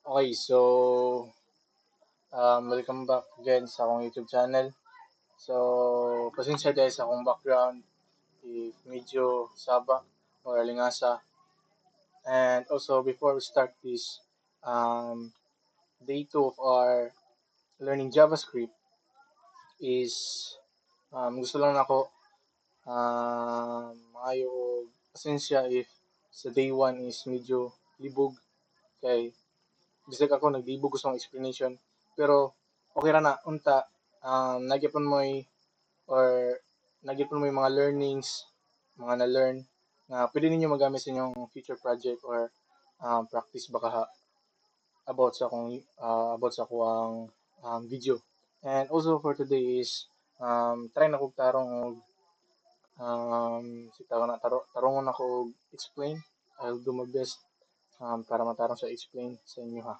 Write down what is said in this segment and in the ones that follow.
Okay, so welcome back again sa akong YouTube channel. So, pasensya dahil sa akong background, if medyo saba or alingasa. And also, before we start this day 2 of our learning JavaScript is gusto lang ako maayo og pasensya if sa day 1 is medyo libog kay bisag ako naglibog ko sa akong explanation pero okay ra na unta nagyapon mo'y or nagyapon mo'y mga learnings mga na-learn na pwede ninyo magamit sa inyong future project or practice baka about sa akong video. And also for today is try na kog tarong og si tawag na tarongon ako og explain. I'll do my best para matarong sa explain sa inyo ha.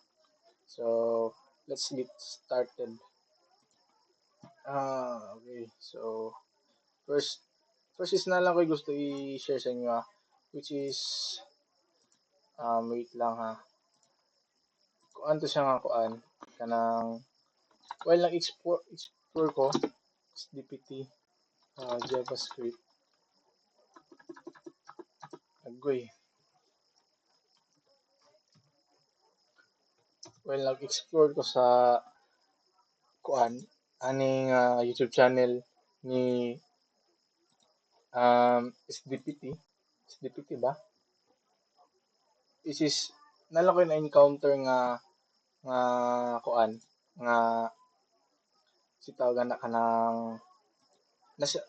So, let's get started. Okay. So, first, first is na lang ko gusto i-share sa inyo which is, wait lang ha. Kung ano siya nga kuan, kanang, while nag-explore ko, is DPT, JavaScript, agoy. While nag-explore ko sa kuan, aning YouTube channel ni SDPT ba? This is nala ko na encounter nga kuan nga si tawagan na nasa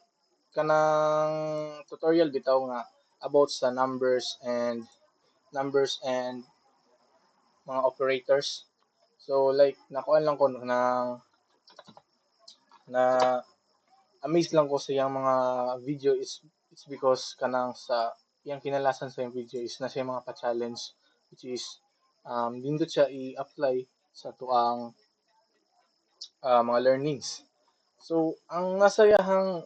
kanang tutorial bitaw nga about sa numbers and mga operators. So like nakuan lang ko na amazed lang ko sa iyang mga video is it's because kanang sa iyang kinalasan sa iyang video is na siya mga pa-challenge which is nindot siya i-apply sa tuang mga learnings. So ang nasayahang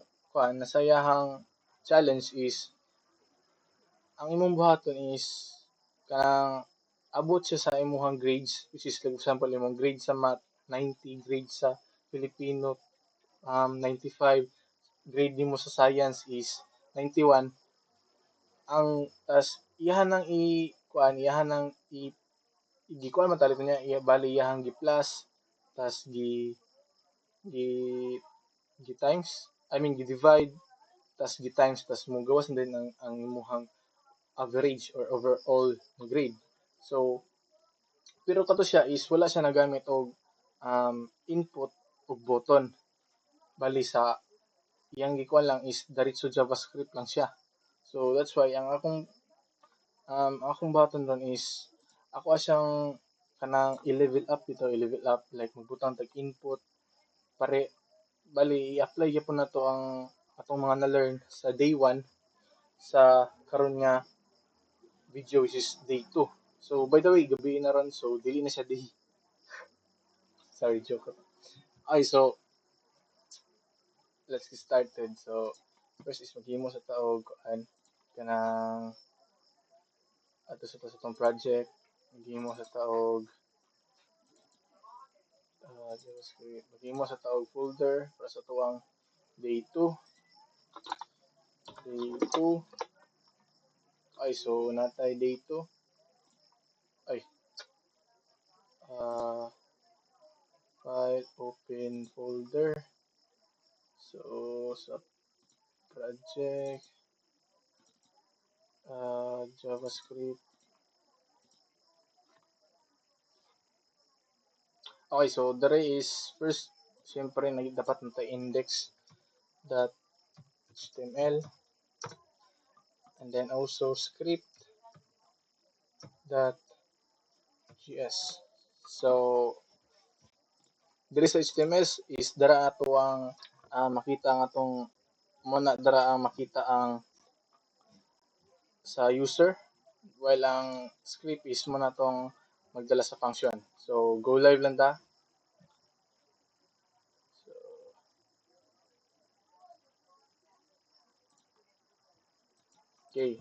challenge is ang imong buhaton is kanang abot siya sa imong grades which is like example imong grade sa math 90, grade sa Filipino 95, grade nimo sa science is 91. Ang tas iyahan nang iyahan nang gikuan man talito niya bali iyahang gi plus tas gi gi times I mean gi divide tas gi times tas mo gawas din ang imong average or overall grade. So pero kato siya is wala siya nagamit og input ug button bali sa iyang gikuan lang is diretso JavaScript lang siya. So that's why ang akong button ron is ako siyang kanang i-level up dito, i-level up like magbutang tag input pare bali i-apply gyapon nato ang atong mga na-learn sa day 1 sa karon nga video which is day 2. So by the way, gabi na ron so dili na siya day. Sorry, joke. Ay, so let's get started. So first is maghimo sa taog kanang ato sa tong project maghimo sa taog maghimo sa taog folder para sa tuwang day 2 ay so natay day 2 ay file open folder so sa project JavaScript. Okay, so there is first siyempre dapat natay index.html and then also script.js. So diri sa HTML is dara ato ang makita ang atong muna dara ang makita ang sa user while ang script is muna tong magdala sa function. So go live lang ta. Okay.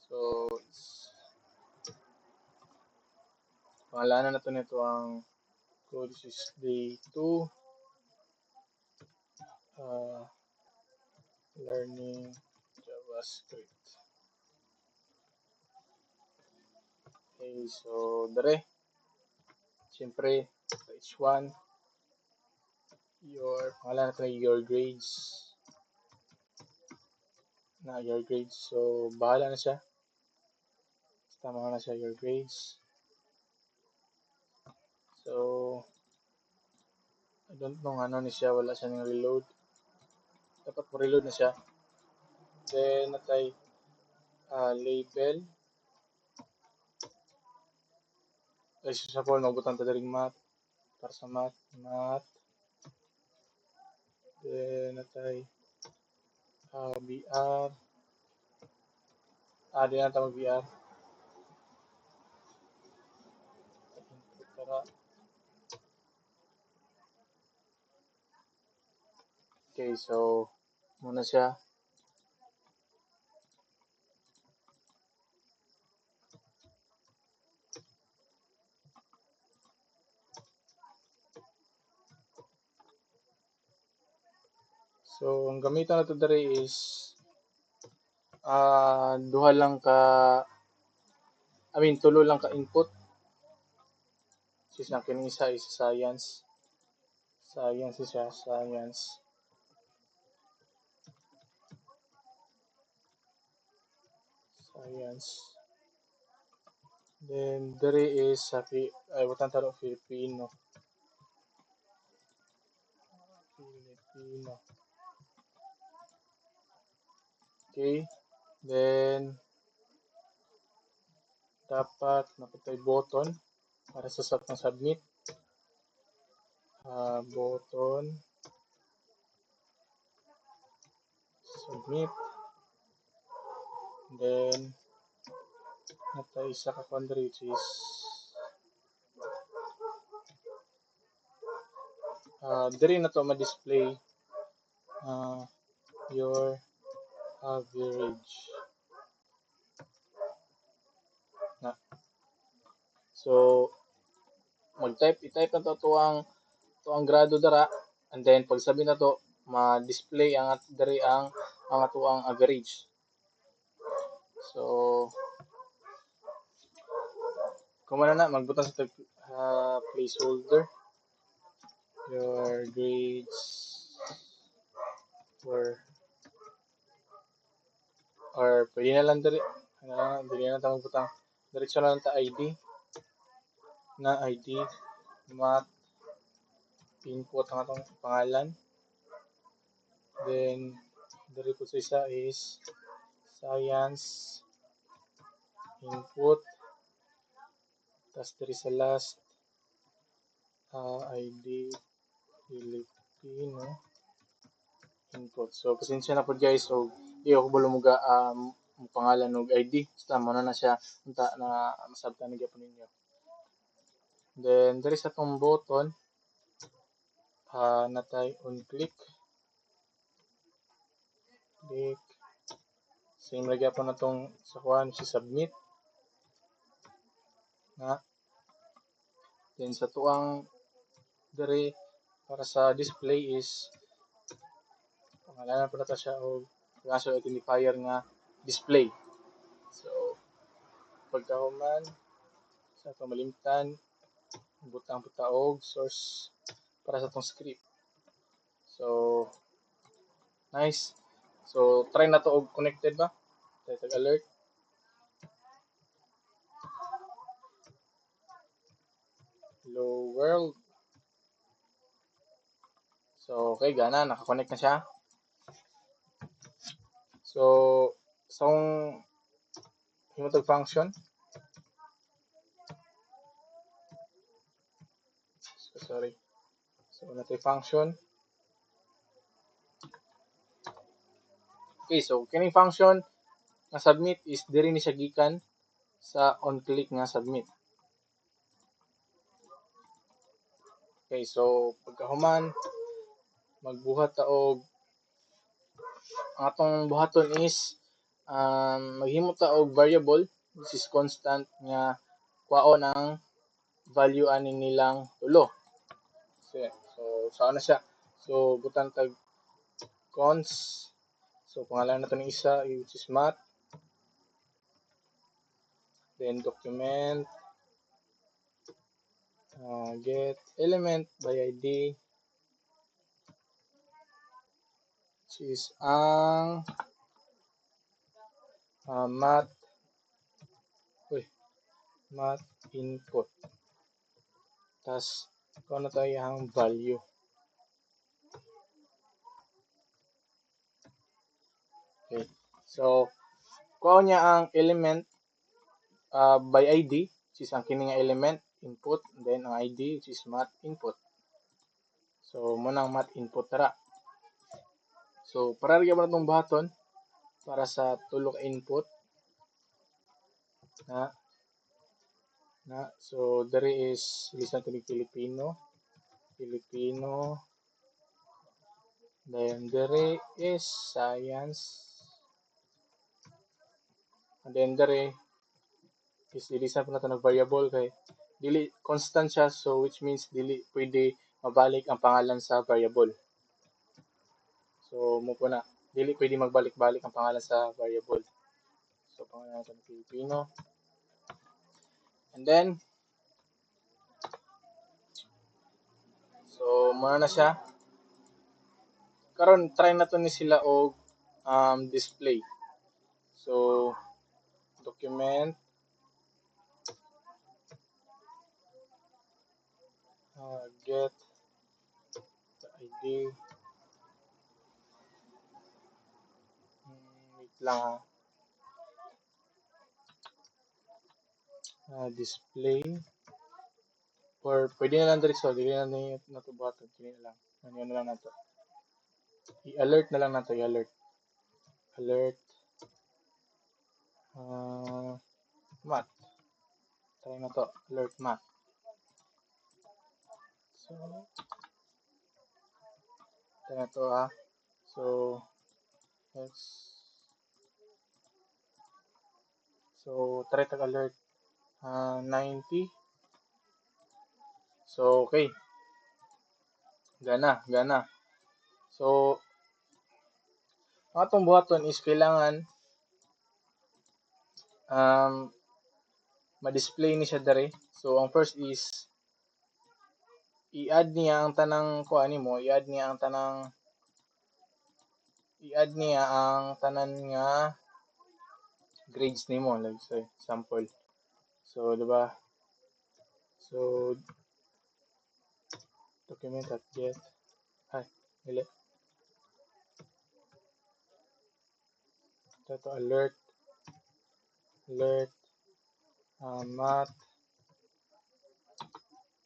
So pangalanan na to nito ang code is day 2 learning JavaScript. Okay, so dere siyempre page 1 pangalan natin your grades so bahala na siya, tama na siya your grades. So I don't know ano ni siya, wala siya ng reload, dapat mo reload na siya. Then natay label as usual magbutang ta diring math para sa math. Then natay BR di na ta mag BR para okay, so muna siya. So ang gamitan nato diri is duha lang ka tulo lang ka input. Sis na kini isa is science siya, science. Then diri is butang taro Filipino. Okay. Then dapat napatay button para sa submit. Button submit. Then natay isa ka query which is diri na to ma-display your average na. So i-type na to tuang grado dara, and then pag sabi na to ma-display ang diri ang atuang average. So kung na magbutang sa placeholder your grades or pwede na lang diri na ta magbutang diretso na lang ta ID math input ang atong pangalan. Then diri po sa isa is science input, tas diri sa last ID Filipino input. So pasensya na po guys, so iyo ko balo mga pangalan og ID, basta mo na siya unta na masabtan ni gyapon ninyo. Then diri sa tong button natay on click same lagi po na tong sa kuan si submit na. Then sa tuang diri para sa display is pangalanan po na siya og kaso identifier nga display. So pagkahuman sa itong malimtan butang puta og source para sa itong script. So nice. So try na to og connected ba, try tag alert. Hello world. So okay, gana naka-connect na siya. So himutog function. Sorry. So natay function. Okay, so kining function nga submit is diri ni siya gikan sa on click nga submit. Okay, so pagkahuman magbuhat ta og ang atong buhaton is maghimo ta og variable which is constant nga kwaon ang value ani nilang tulo. So saan na siya? So butang tag cons. So pangalan nato ng isa which is math. Then document get element by ID which is ang math input. Tas kung ano tayo ang value. Okay. So kuha niya ang element by ID which is ang kini nga element input then ang ID which is math input. So muna ang math input tara. So para rin mo itong baton para sa tulo ka input na so there is listen to Filipino then there is science and then there is listen po natin ng variable kay dili constant siya so which means dili pwede mabalik ang pangalan sa variable. So mo po na dili pwede magbalik-balik ang pangalan sa variable. So pangalan natin Filipino. And then so muna na siya. Karon try nato ni sila og display. So document get the ID wait lang display or pwede na lang diretso dili na nato button kini na lang ano na lang nato i-alert na lang nato i-alert math try na to alert math so try na to so let's so try tag alert 90 so okay gana so ang atong buhaton is kailangan ma-display ni siya dere. So ang first is i-add niya ang tanang kuan nimo, i-add niya ang tanan nga grades nimo like so example. So di ba? So document at get dili. Ito alert math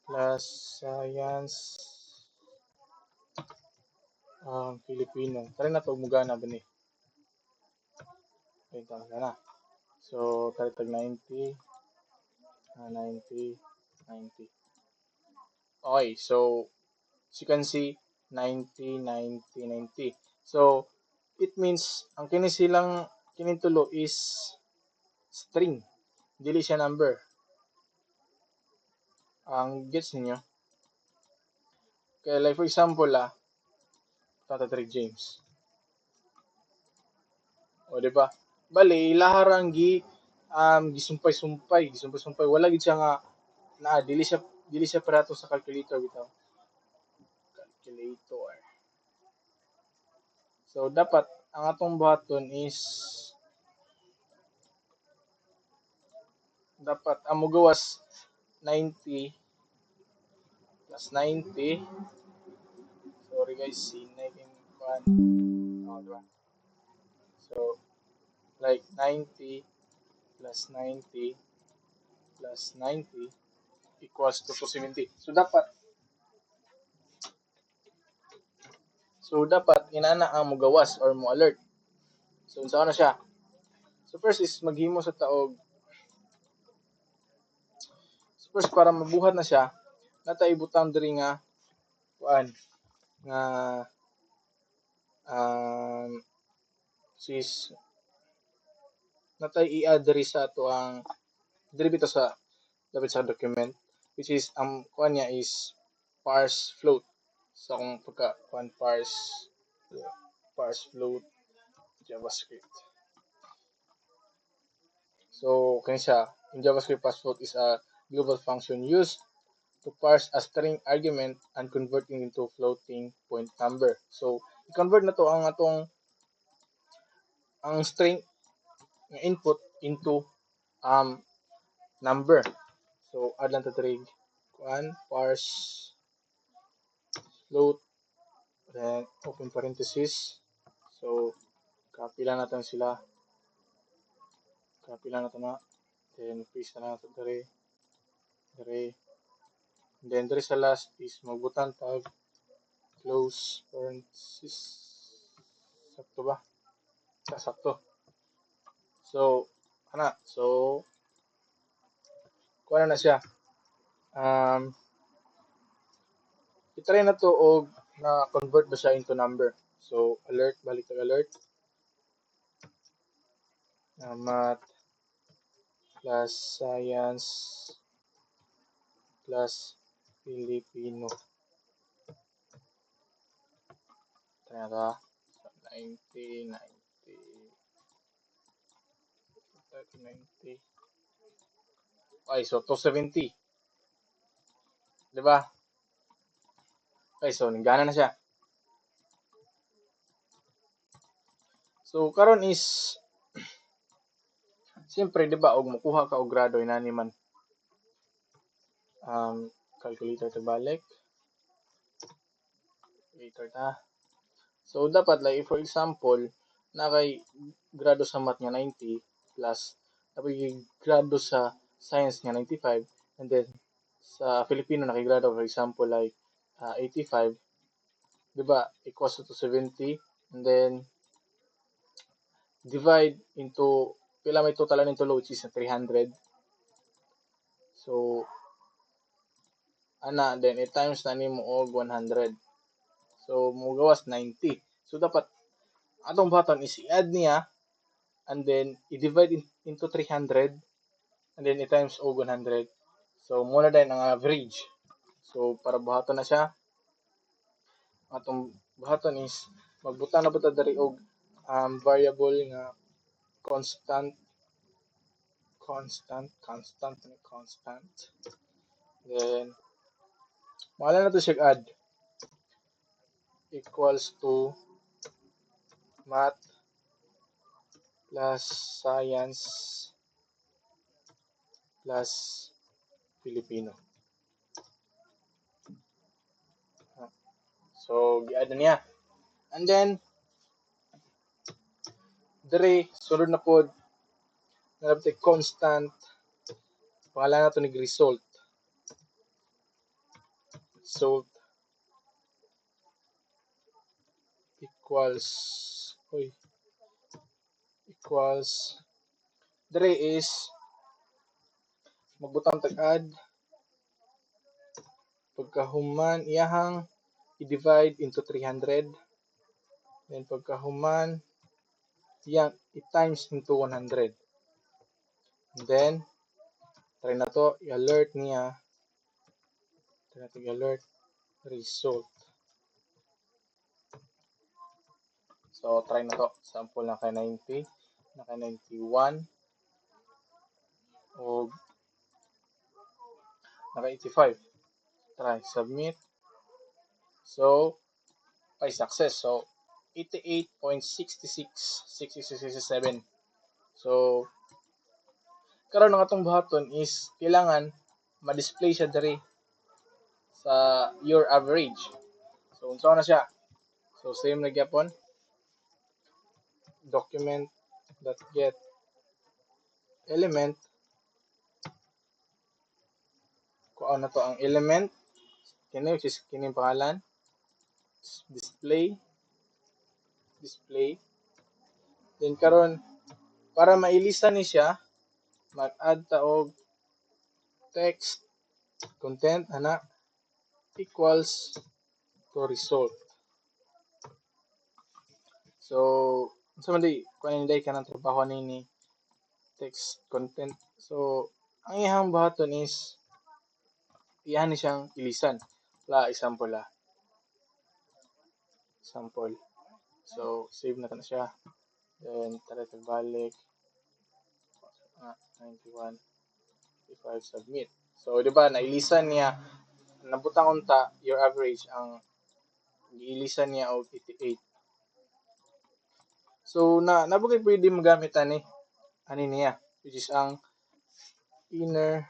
plus science Filipino. Tara na to mugana ba ni? Wait na. So tara tag 90 90. Okay, so as you can see 90. So it means ang kini silang kinintulo is string. Dili siya number. Ang gets niyo? Kaya like for example Tata James. O di ba? Bali laharang gisumpay-sumpay. Wala gid siya nga dili siya parato sa calculator bitaw. Calculator. So dapat ang atong buhaton is dapat ang mogawas 90 plus 90. Sorry guys, sinay king pan. Diba? So like 90 plus 90 plus 90 equals to 270. So dapat inana ang mogawas or mo alert. So unsa na siya? So first is maghimo sa taog. So first para mabuhat na siya, natay butang diri nga kuan nga sis natay i-add diri sa ato ang diri bitaw sa dapat sa document which is kuan niya is parse float. So kung pagka kuan parse float JavaScript. So kani siya, in JavaScript, parse float is a global function used to parse a string argument and converting into floating point number. So i-convert na to ang string ng input into number. So add lang to trig kuan parse float, then open parenthesis. So copy lang natin sila. Copy lang natin na. Then paste na natin dire. Then dire sa last is magbutang tag close parenthesis. Sakto ba? Sakto. So kuha na siya. I-try na to og na convert ba siya into number. So alert, balik tag alert. Math plus science plus Filipino. Try na 90. Okay, so 270. Diba? Okay, so nagana na siya. So karon is siyempre diba og makuha ka og grado inani man. Calculator to balik. Calculator ta. So dapat like for example, na kay grado sa math nga 90 plus tapos grado sa science nga 95 and then sa Filipino nakigrado for example like 85, di ba, equals to 70 and then divide into pila may totalan into which is 300. So ana then i-times na nimo og 100. So mo gawas 90. So dapat atong button is i-add niya and then i-divide into 300 and then i-times og 100. So muna din ang average. So para buhaton na siya, atong buhaton is magbutang na buta diri og variable nga constant. Then mahala na to siya add equals to math plus science plus Filipino. So gi-add na niya. And then dire sulod na pod nalabte constant, pangalan na to ni result equals dire is magbutang tag add pagkahuman iyahang i-divide into 300 then pagkahuman iyang i-times into 100 and then try na to i-alert niya, try na to i-alert result. So try na to, sample na kay 90, na kay 91 o na kay 85. Try submit. So ay success. So 88.6667. So karon ang atong buhaton is kailangan ma-display siya diri sa your average. So unsa na siya? So same na gyapon. Document.get element, kuha na to ang element kini which is kining pangalan display then karon para mailista ni siya mag-add ta og text content ana equals to result. So unsa man di kuan day kanang trabaho ni text content. So ang iyang buhaton is iyan ni siyang ilisan. La example sample. So save na siya. Then tara balik 91 55 submit. So di ba nailisan niya nabutang unta your average ang giilisan niya og 88. So nabugay pwede magamit ani niya which is ang inner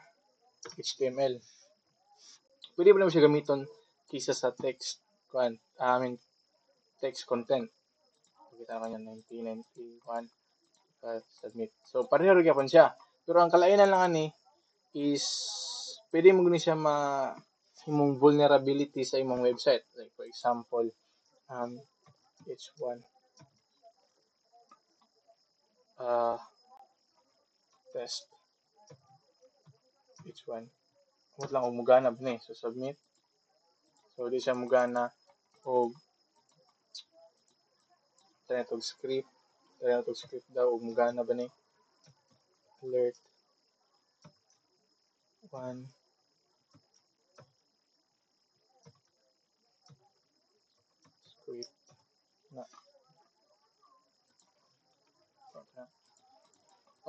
HTML. Pwede ba naman siya gamiton kaysa sa text text content. Kita naman yan 1991 submit. So pareho rin yapon siya. Pero ang kalainan lang ani is pwede mo gani siya himong vulnerability sa imong website. Like for example, H1 test H1 amot lang og muganab ni so submit. So di siya mugana og tayong script daw og mugana ba ni alert 1 script na.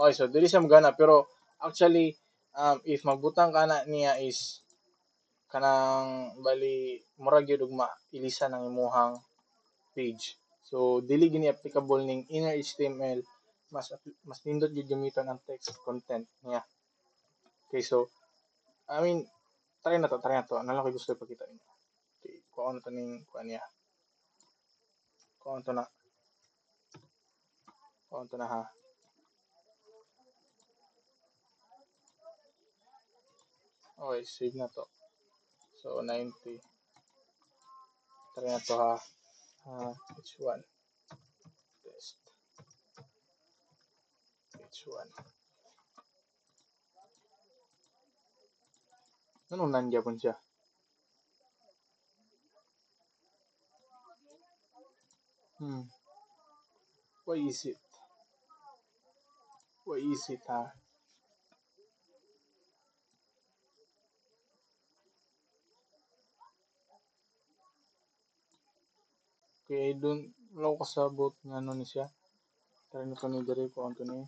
Okay, so dili siya mugana pero actually if magbutang kana niya is kanang bali murag gyud og mailisan ang imuhang page. So dili gini applicable ning inner HTML, mas nindot gyud gamiton ang text content niya. Okay, so I mean try na to. Ano lang ko gusto ipakita inyo. Okay, kuha na to ning kuha niya. Kuha na ha. Okay, save na to. So 90. Try na to ha. H1 test H1 anong nandiya po siya why is it ha okay dun wala ko kasabot nga ano ni siya try na to ni diri ko anto ni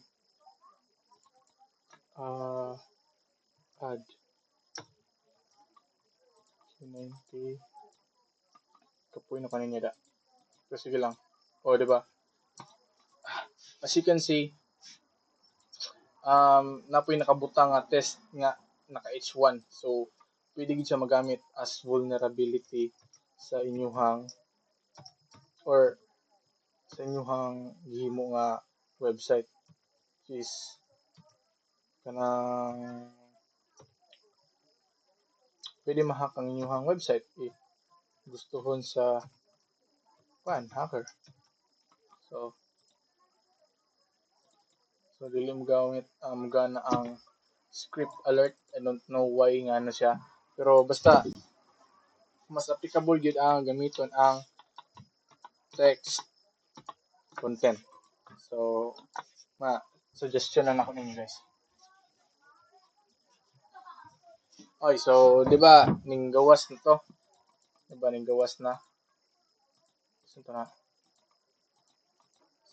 add 90 kapoy na kanin niya da pero sige lang diba as you can see napoy nakabutang nga test nga naka H1 so pwede gid siya magamit as vulnerability sa inyuhang or sa inyuhang gihimo nga website is kanang pwede ma-hack ang inyuhang website if gustuhon sa hacker. So dili mo gamit gana ang script alert. I don't know why nga ano siya. Pero basta mas applicable gyud ang gamiton ang text content. So suggestion na nako ninyo guys. Okay, so di ba ning gawas nito? Diba ning gawas na? Saan to na?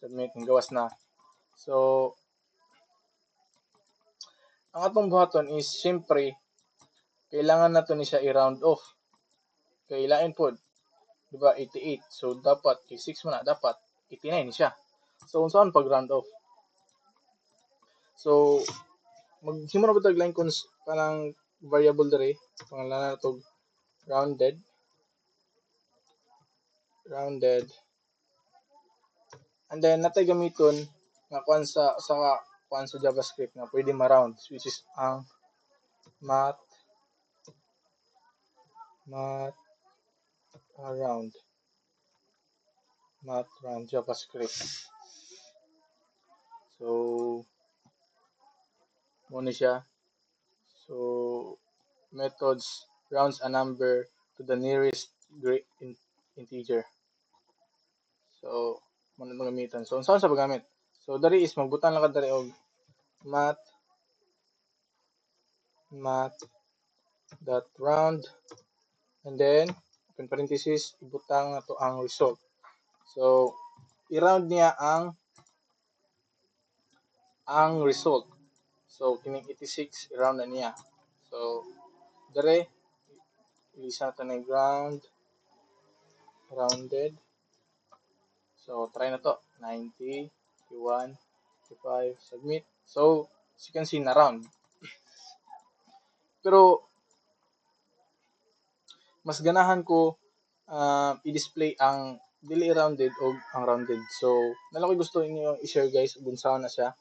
Submit ning gawas na. So ang atong buhaton is syempre kailangan nato ni siya i-round off. Kay lain pod, di ba 88. So dapat kay 6 mo na dapat 89 ni siya. So unsaon pag round off? So maghimo na ba tag line kanang variable diri, pangalan na to rounded and then natay gamiton nga kuan sa JavaScript na pwede ma-round which is ang math round JavaScript. So mo ni siya. So methods rounds a number to the nearest integer. So mo na gamiton. So unsa sa paggamit? So dari is magbutang lang ka dari og math dot round, and then open parenthesis, ibutang na to ang result. So i-round niya ang result. So kining 86 i-round na niya. So dere ilisa nato na ground rounded. So try na to 90, 51, 55, submit. So as you can see na round. Pero mas ganahan ko i-display ang dili rounded o ang rounded. So nalaki gusto niyo i-share guys kung saan na siya.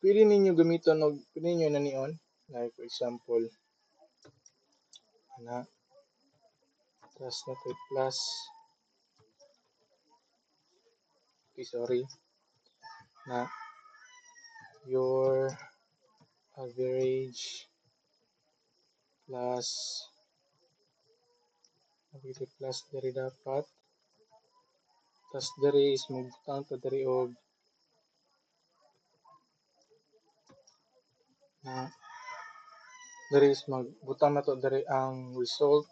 Pwede ninyo gamiton og pwede niyo na nion. Like for example, ana plus na to plus. Okay, sorry. Na your average plus plus dari dapat tas dari is magbutang ta dari og na dari is magbutang na to dari ang result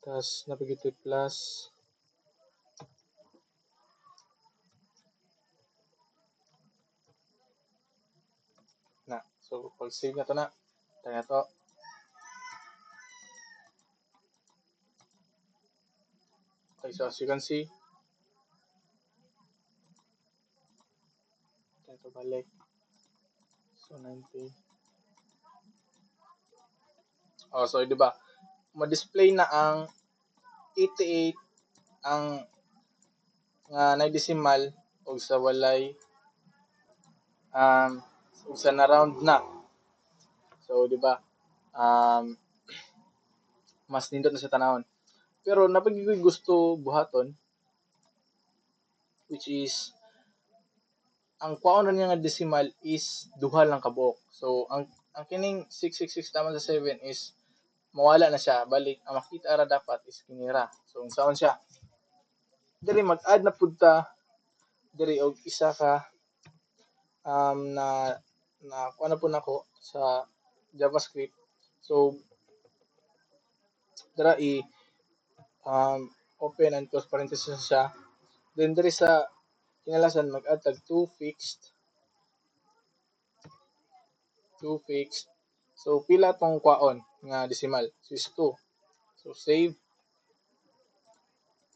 tas napagito plus na. So pag save na to na tayo na to. Okay, so as you can see tayo to balik. So 90. Oh, so di ba ma-display na ang 88 ang nga na decimal og sa walay og sa na round na. So di ba mas nindot na sa tanawon. Pero napagiging gusto buhaton which is ang kwaon niya nga decimal is duha lang ka buok. So ang kining 666 tama sa 7 is mawala na siya. Balik ang makita ra dapat is kinira. So unsaon siya? Diri mag-add na pud ta diri og isa ka na kuha na po nako sa JavaScript. So dira i open and close parenthesis siya. Then diri sa kinalasan mag-add tag 2 fixed. So pila tong kwaon nga decimal? So is 2. So save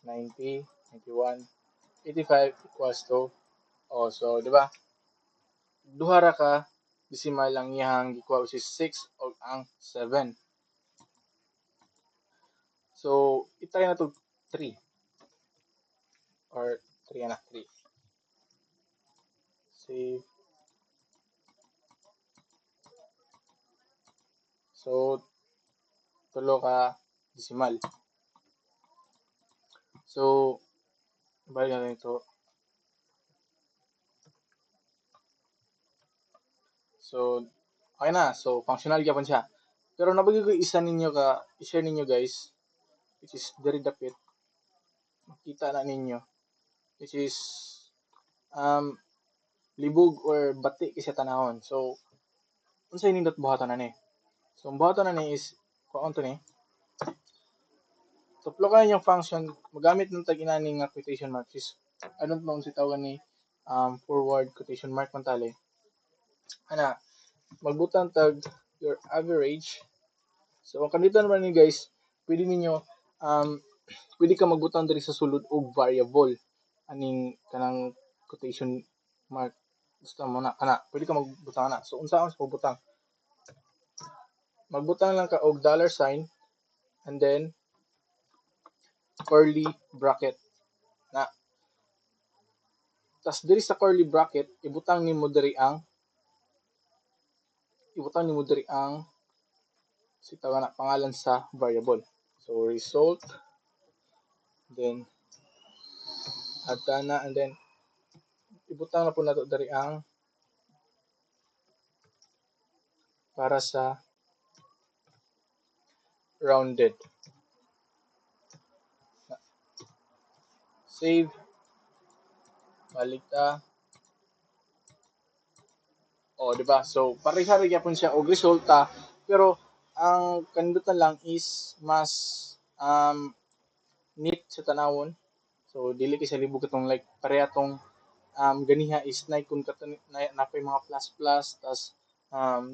90, 91, 85 equals to so di ba? Duha ra ka decimal ang iyang gikuha which is 6 o ang 7. So itry na to 3 or 3 na 3. Save. So tulo ka decimal. So balik natin ito. So okay na. So functional gyapon siya. Pero nabagi ko isa ninyo ka i-share ninyo guys which is very dapit. Makita na ninyo which is libog or bati kasi tanahon. So unsay nindot buhaton ani? So ang buhaton ani is kuon to ni. Tuplokan yung function magamit ng tag inani nga quotation mark is ano tong si tawag ni forward quotation mark man tali. Ana magbutang tag your average. So ang kanito naman ni guys, pwede ninyo pwede ka magbutang diri sa sulod og variable aning kanang quotation mark gusto mo na kana pwede ka magbutang na. So unsaon sa pagbutang? Magbutang lang ka og dollar sign and then curly bracket na. Tas diri sa curly bracket ibutang nimo diri ang sitawa na pangalan sa variable. So result then add na and then ibutang na po nato diri ang para sa rounded. Save. Balik ta. O, di ba? So, pareha rin gyapon siya og resulta, pero ang kandutan lang is mas neat sa tanawon. So, dili kay sa libog katong like pareha tong ganiha is na kung napay mga plus plus tas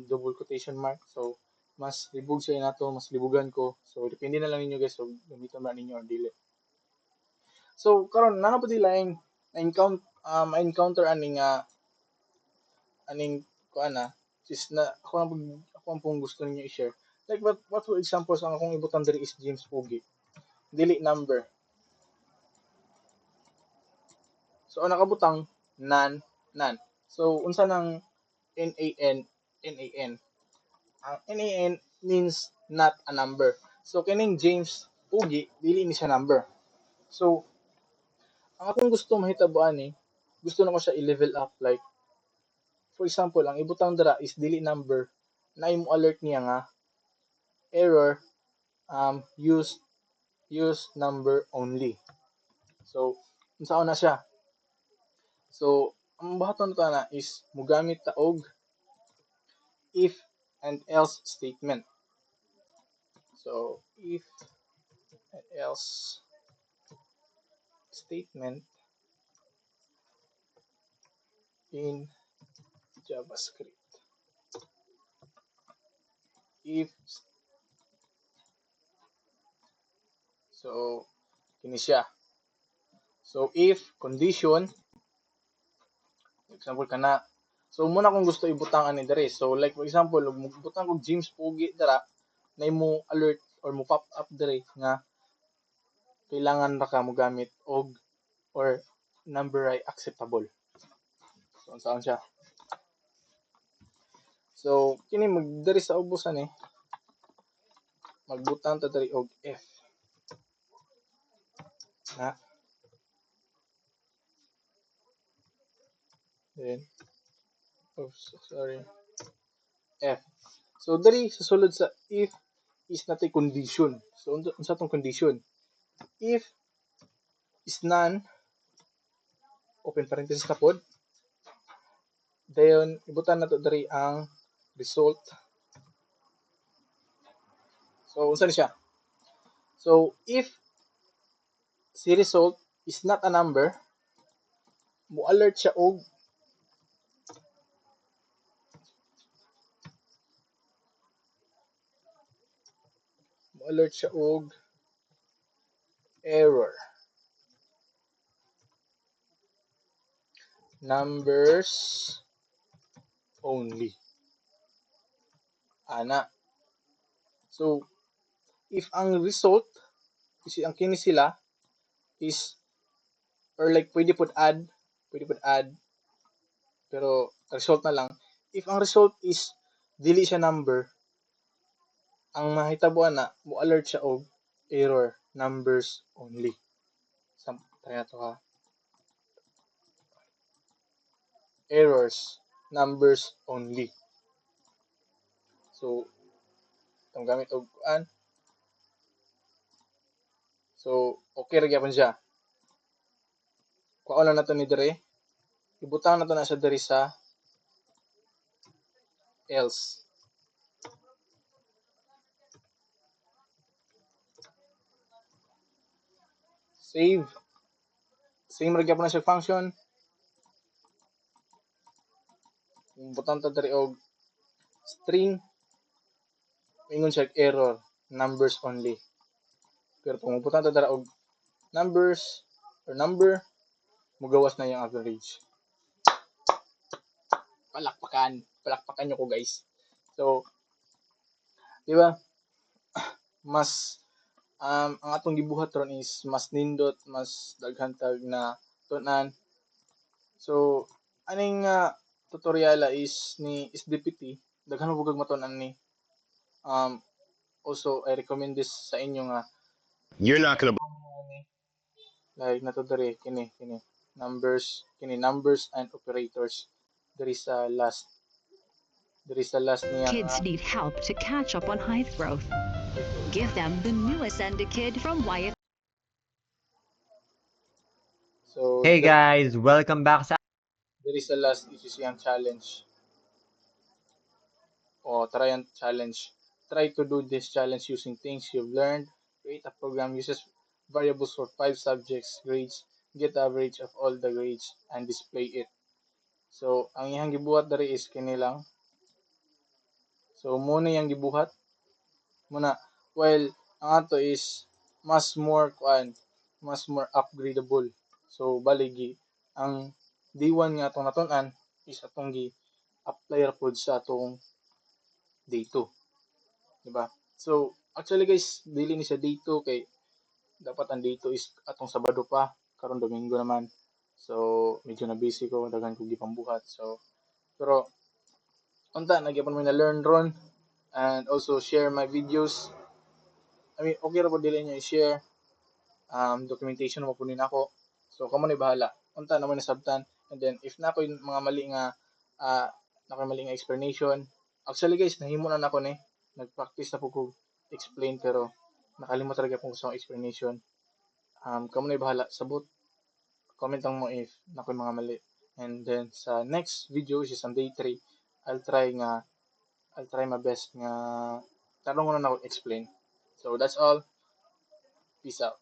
double quotation mark. So, mas libog siya nato, mas libugan ko. So, depende na lang ninyo guys, so gamiton ba ninyo or dili. So, karon nana pa laing na-encounter aning kuan na is na ako ang pong gusto ninyo i-share. Like what for example ang akong ibutan diri is James Pugi. Dili number. So ang nakabutang nan. So unsa nang NaN NaN. Ang NaN means not a number. So kining James Pugi dili ni siya number. So ang akong gusto mahitabuan ni gusto na ko siya i-level up like for example ang ibutang dira is dili number na imo alert niya nga error use number only. So unsa na siya? So ang bahaton ta na is mogamit ta og if and else statement. So if and else statement in JavaScript. If so kini siya. So if condition example kana. So muna kung gusto ibutang ani diri. So like for example, butang kog James Pugi dira na imo alert or mo pop up diri nga kailangan ra ka mo gamit og or number ay acceptable. So saan siya? So kini magdiri sa ubusan magbutang ta diri og F. Na then sorry. F. So diri sa sulod sa if is natay condition. So unsa tong condition? If is none open parenthesis na pod. Dayon ibutan nato diri ang result. So unsa ni siya? So if si result is not a number, mo alert siya og error. Numbers only. Ana. So if ang result is ang kini sila is or like pwede pud add pero result na lang. If ang result is dili siya number, ang mahitabuan na mo alert siya og error numbers only. Try to ha. Errors numbers only. So itong gamit og kuan. So okay ra gyapon siya. Kuha na nato ni dire. Ibutang nato na siya diri sa else. Save. Same ra gyapon na siya function. Ibutang ta diri og string. Ingon siya error numbers only. Pero kung ibutang ta diri og numbers or number mugawas na yung average. Palakpakan nyo ko guys. So, di ba? Mas ang atong gibuhat ron is mas nindot, mas daghan tag na tunan. So, aning tutorial is ni SDPT, daghan mo bugag matunan ni. Also, I recommend this sa inyo nga. You're not gonna like nato diri kini numbers and operators. There is a last niya. Kids need help to catch up on height growth. Give them the newest EndaKid from Wyatt. So, Hey guys, welcome back sa there is a last is yung challenge. o try and challenge. Try to do this challenge using things you've learned. Create a program uses variables for 5 subjects, grades, get average of all the grades, and display it. So, ang iyang gibuhat dari is kini lang. So, muna yung gibuhat. Muna, while ang ato is mas more upgradable. So, baligi, ang D1 nga atong natun-an is atong gi-apply ra pod sa atong day 2. Diba? So, actually guys, dili ni sa day 2 kay dapat ang day 2 is atong Sabado pa, karon Domingo naman. So, medyo na busy ko, daghan ko gipambuhat. So, pero unta nagyapon mo na learn ron and also share my videos. I mean, okay ra po dili niyo i-share documentation mo punin ako. So, kamo ni bahala. Unta naman nasabtan. And then, if na ako yung mga mali nga, mali nga explanation, actually guys, nahimo na nako ni. Nag-practice na po ko explain pero nakalimot talaga po sa explanation. Kamo na bahala. Sabot, comment lang mo if nako yung mga mali. And then, sa next video, which is on day 3, I'll try my best nga tarong na ako explain. So, that's all. Peace out.